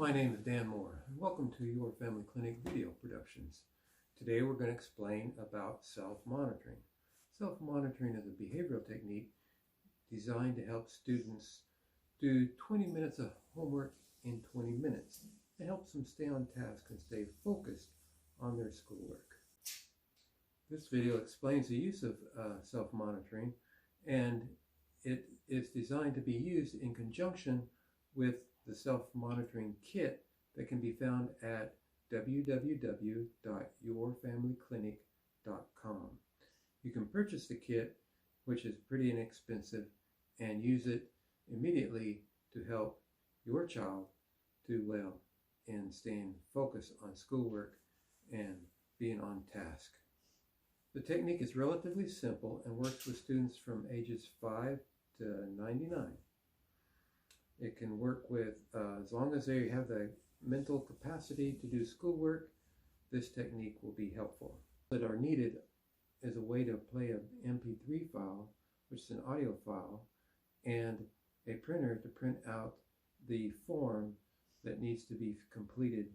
My name is Dan Moore, and welcome to Your Family Clinic Video Productions. Today we're going to explain about self-monitoring. Self-monitoring is a behavioral technique designed to help students do 20 minutes of homework in 20 minutes. It helps them stay on task and stay focused on their schoolwork. This video explains the use of self-monitoring, and it is designed to be used in conjunction with the self-monitoring kit that can be found at www.yourfamilyclinic.com. You can purchase the kit, which is pretty inexpensive, and use it immediately to help your child do well in staying focused on schoolwork and being on task. The technique is relatively simple and works with students from ages 5 to 99. It can work with, as long as they have the mental capacity to do schoolwork, this technique will be helpful. That are needed is a way to play an MP3 file, which is an audio file, and a printer to print out the form that needs to be completed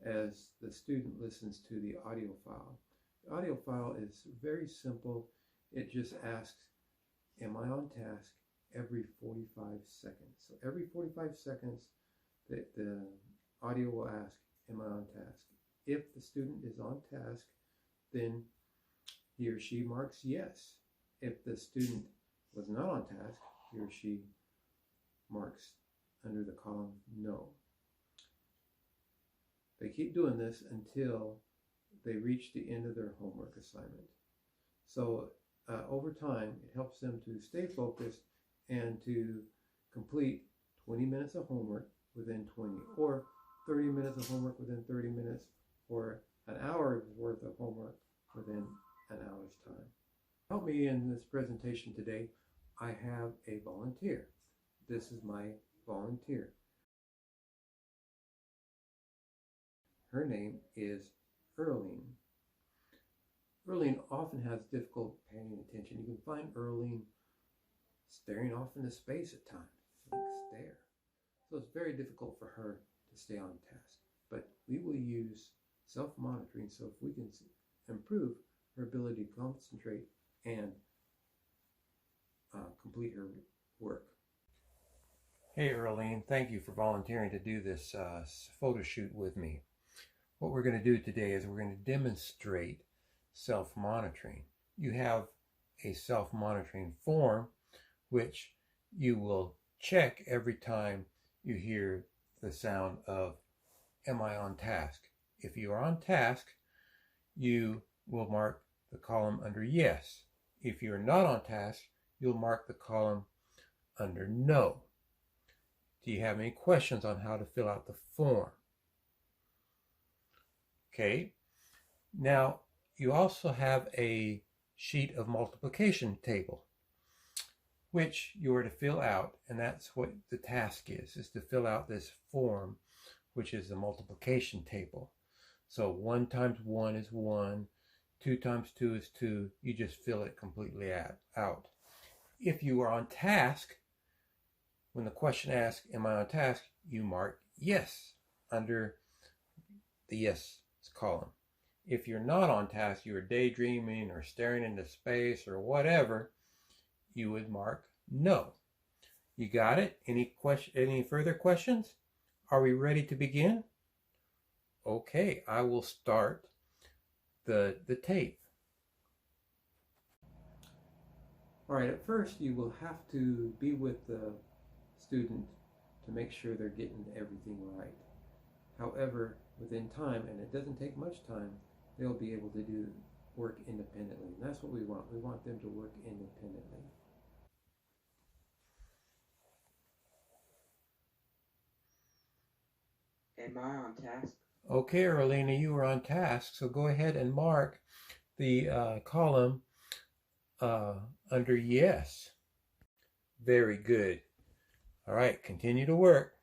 as the student listens to the audio file. The audio file is very simple. It just asks, am I on task? Every 45 seconds. So every 45 seconds the audio will ask, am I on task? If the student is on task, then he or she marks yes. If the student was not on task, he or she marks under the column no. They keep doing this until they reach the end of their homework assignment. So over time, it helps them to stay focused and to complete 20 minutes of homework within 20, or 30 minutes of homework within 30 minutes, or an hour's worth of homework within an hour's time. Help me in this presentation today. I have a volunteer. This is my volunteer. Her name is Earlene. Earlene often has difficulty paying attention. You can find Earlene staring off into space at times, like stare. So it's very difficult for her to stay on task. But we will use self-monitoring so if we can improve her ability to concentrate and complete her work. Hey Earlene, thank you for volunteering to do this photo shoot with me. What we're going to do today is we're going to demonstrate self-monitoring. You have a self-monitoring form which you will check every time you hear the sound of, am I on task? If you are on task, you will mark the column under yes. If you're not on task, you'll mark the column under no. Do you have any questions on how to fill out the form? Okay. Now, you also have a sheet of multiplication table, which you are to fill out, and that's what the task is to fill out this form, which is the multiplication table. So 1 times 1 is 1, 2 times 2 is 2. You just fill it completely out. If you are on task, when the question asks, am I on task, you mark yes under the yes column. If you're not on task, you're daydreaming or staring into space or whatever, you would mark no. You got it? Any further questions? Are we ready to begin? Okay, I will start the tape. All right, at first you will have to be with the student to make sure they're getting everything right. However, within time, and it doesn't take much time, they'll be able to do work independently. And that's what we want. We want them to work independently. Am I on task? Okay, Earlene, you are on task. So go ahead and mark the column under yes. Very good. All right, continue to work.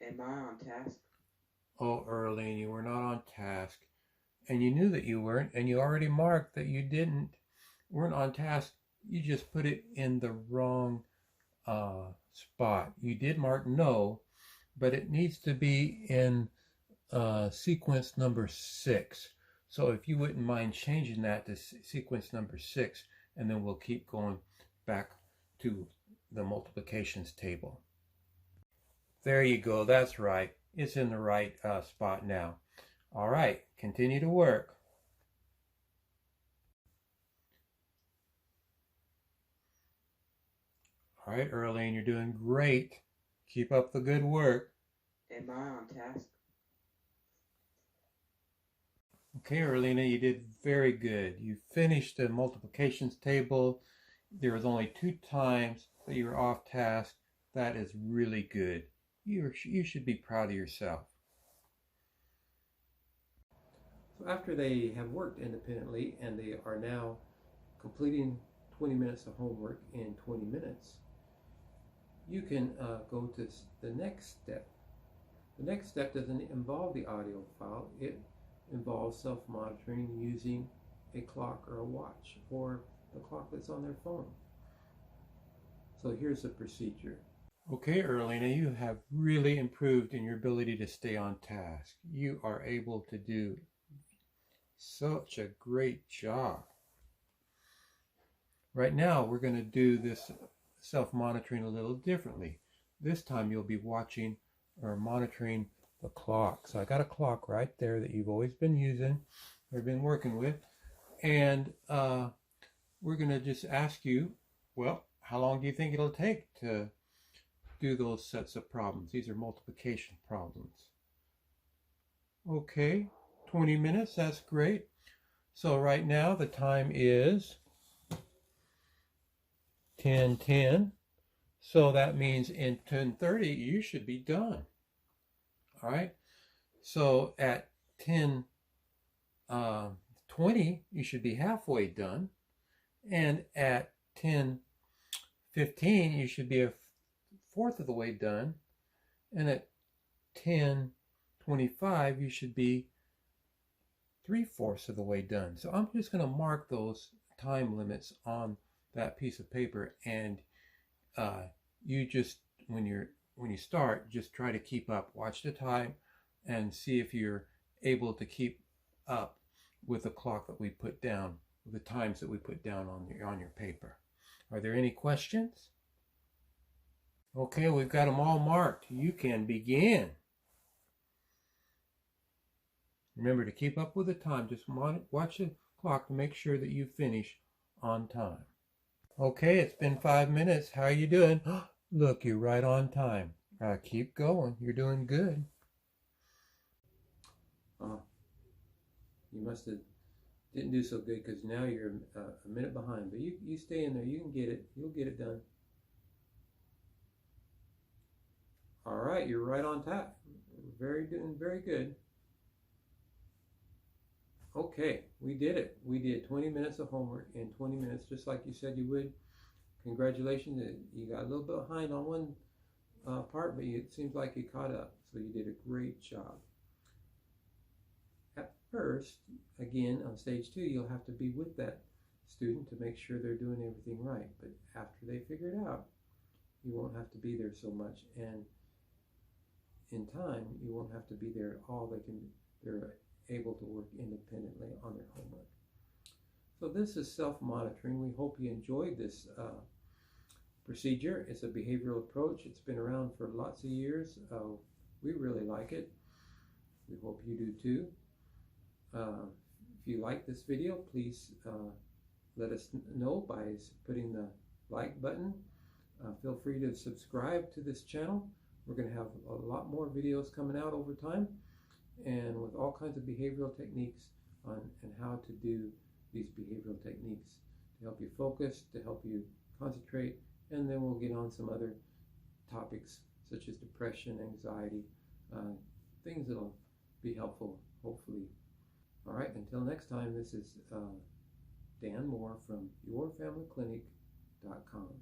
Am I on task? Oh, Earlene, you were not on task. And you knew that you weren't, and you already marked that you weren't on task. You just put it in the wrong spot. You did mark no, but it needs to be in sequence number 6. So if you wouldn't mind changing that to sequence number 6, and then we'll keep going back to the multiplications table. There you go, that's right. It's in the right spot now. All right, continue to work. All right, Earlene, you're doing great. Keep up the good work. Am I on task? Okay, Earlena, you did very good. You finished the multiplications table. There was only 2 times that you were off task. That is really good. You should be proud of yourself. So after they have worked independently and they are now completing 20 minutes of homework in 20 minutes, you can go to the next step. The next step doesn't involve the audio file. It involves self-monitoring using a clock or a watch or the clock that's on their phone. So here's the procedure. Okay, Earlena, you have really improved in your ability to stay on task. You are able to do such a great job. Right now, we're going to do this self-monitoring a little differently. This time you'll be watching or monitoring the clock. So I got a clock right there that you've always been using or been working with. And we're going to just ask you, well, how long do you think it'll take to do those sets of problems? These are multiplication problems. Okay, 20 minutes, that's great. So right now the time is 10:10. So that means in 10:30 you should be done. All right. So at 10:20 you should be halfway done, and at 10:15 you should be a fourth of the way done, and at 10:25 you should be 3/4 of the way done. So I'm just going to mark those time limits on that piece of paper, and you just when you start, just try to keep up. Watch the time and see if you're able to keep up with the clock that we put down, with the times that we put down on your paper. Are there any questions? Okay, we've got them all marked. You can begin. Remember to keep up with the time. Just watch the clock to make sure that you finish on time. Okay, it's been 5 minutes. How are you doing? Look, you're right on time. Keep going. You're doing good. You must have didn't do so good because now you're a minute behind. But you stay in there. You can get it. You'll get it done. All right, you're right on top. Doing very good. Okay, we did it. We did 20 minutes of homework in 20 minutes, just like you said you would. Congratulations. You got a little bit behind on one part, but it seems like you caught up. So you did a great job. At first, again, on stage 2, you'll have to be with that student to make sure they're doing everything right. But after they figure it out, you won't have to be there so much. And in time, you won't have to be there at all. They're able to work independently on their homework. So this is self-monitoring. We hope you enjoyed this procedure. It's a behavioral approach. It's been around for lots of years. We really like it. We hope you do too. If you like this video, please let us know by putting the like button. Feel free to subscribe to this channel. We're going to have a lot more videos coming out over time, and with all kinds of behavioral techniques and how to do these behavioral techniques to help you focus, to help you concentrate, and then we'll get on some other topics such as depression, anxiety, things that'll be helpful, hopefully. All right, until next time, this is Dan Moore from yourfamilyclinic.com.